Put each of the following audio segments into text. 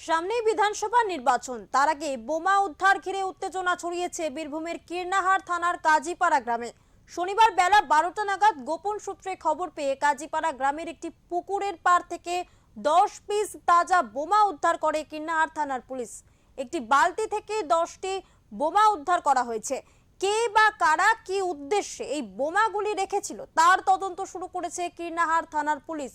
সামনেই বিধানসভা নির্বাচন, তার আগে বোমা উদ্ধার ঘিরে উত্তেজনা ছড়িয়েছে বীরভূমের কীর্ণাহার থানার কাজীপাড়া গ্রামে। শনিবার বেলা 12টা নাগাদ গোপন সূত্রে খবর পেয়ে কাজীপাড়া গ্রামের একটি পুকুরের পাড় থেকে 10 পিস তাজা বোমা উদ্ধার করে কীর্ণাহার থানার পুলিশ। একটি বালতি থেকে 10টি বোমা উদ্ধার করা হয়েছে। কে বা কারা কি উদ্দেশ্যে এই বোমাগুলি রেখেছিল তার তদন্ত শুরু করেছে কীর্ণাহার থানার পুলিশ।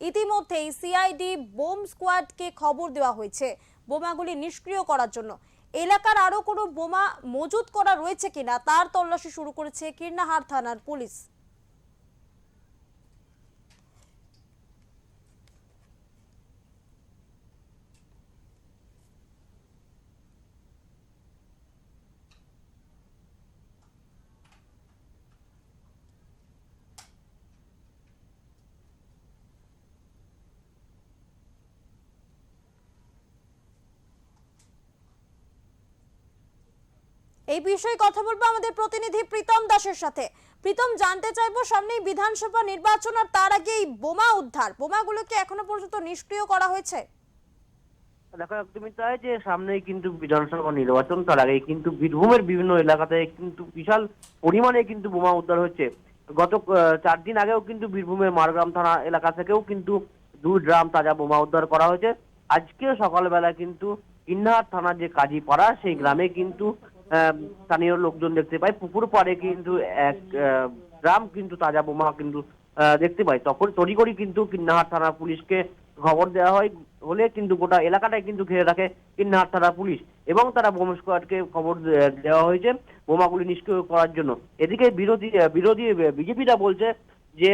ইতিমধ্যেই সিআইডি বোম স্কোয়াডকে খবর দেওয়া হয়েছে বোমাগুলি নিষ্ক্রিয় করার জন্য। এলাকার আরো কোনো বোমা মজুত করা রয়েছে কিনা তার তল্লাশি শুরু করেছে কীর্ণাহার থানার পুলিশ। এই বিষয়ে কথা বলবো আমাদের প্রতিনিধি প্রীতম দাসের সাথে। প্রীতম, জানতে চাইবো সামনেই বিধানসভা নির্বাচন আর তার আগে এই বোমা উদ্ধার, বোমাগুলোকে এখনো পর্যন্ত নিষ্ক্রিয় করা হয়েছে? দেখো, একদমই তাই যে সামনেই কিন্তু বিধানসভা নির্বাচন, তার আগে কিন্তু বীরভূমের বিভিন্ন এলাকাতে কিন্তু বিশাল পরিমাণে কিন্তু বোমা উদ্ধার হচ্ছে। গত 4 দিন আগেও কিন্তু বীরভূমের মারগ্রাম থানা এলাকা থেকেও কিন্তু 2 ড্রাম তাজা বোমা উদ্ধার করা হয়েছে। আজকে সকালবেলা কিন্তু কিন্নাহার থানার যে কাজীপাড়া সেই গ্রামে কিন্তু স্থানীয় লোকজন দেখতে পায় পুকুর পাড়ে কিন্তু এক ড্রাম কিন্তু তাজা বোমা কিন্তু দেখতে পাই। তখন তড়িঘড়ি কিন্তু কিন্নাহার থানা পুলিশকে খবর দেওয়া হয়, হলে কিন্তু গোটা এলাকাটাই কিন্তু ঘিরে রাখে কিন্নাহার থানা পুলিশ এবং তারা বোম স্কোয়াডকে খবর দেওয়া হয়েছে বোমাগুলি নিষ্ক্রিয় করার জন্য। এদিকে বিরোধী বিজেপিরা বলছে যে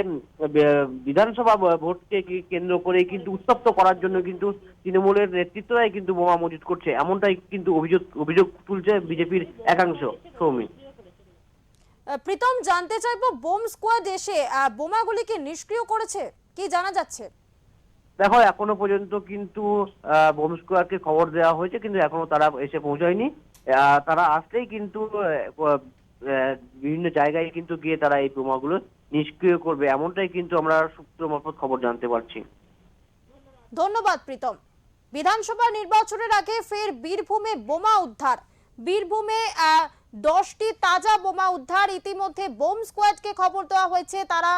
বিধানসভা ভোটকে কেন্দ্র করে কিন্তু উত্তপ্ত করার জন্য কিন্তু তৃণমূলের নেতৃত্বরাই কিন্তু বোমা মজুত করছে, এমনটাই কিন্তু অভিযোগ তুলছে বিজেপির একাংশ। সৌমি, প্রীতম, জানতে চাইবো বোম স্কোয়াড এসে বোমাগুলিকে নিষ্ক্রিয় করেছে, কি জানা যাচ্ছে? দেখো, এখনো পর্যন্ত কিন্তু বোম স্কোয়াডকে খবর দেওয়া হয়েছে, কিন্তু এখনো তারা এসে পৌঁছায়নি। তারা আসলেই কিন্তু বিভিন্ন জায়গায় কিন্তু গিয়ে তারা এই বোমাগুলো নিষ্ক্রিয় করবে, এমনটাই কিন্তু আমরা সূত্র মারফত খবর জানতে পারছি। ধন্যবাদ প্রীতম। বিধানসভা নির্বাচনের আগে ফের বীরভূমে বোমা উদ্ধার। বীরভূমে 10টি তাজা বোমা উদ্ধার। ইতিমধ্যে বোম স্কোয়াডকে খবর দেওয়া হয়েছে, তারা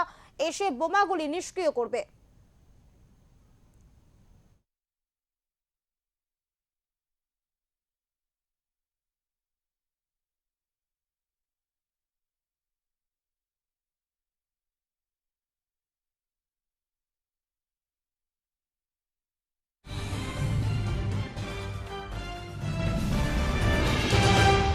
এসে বোমাগুলি নিষ্ক্রিয় করবে।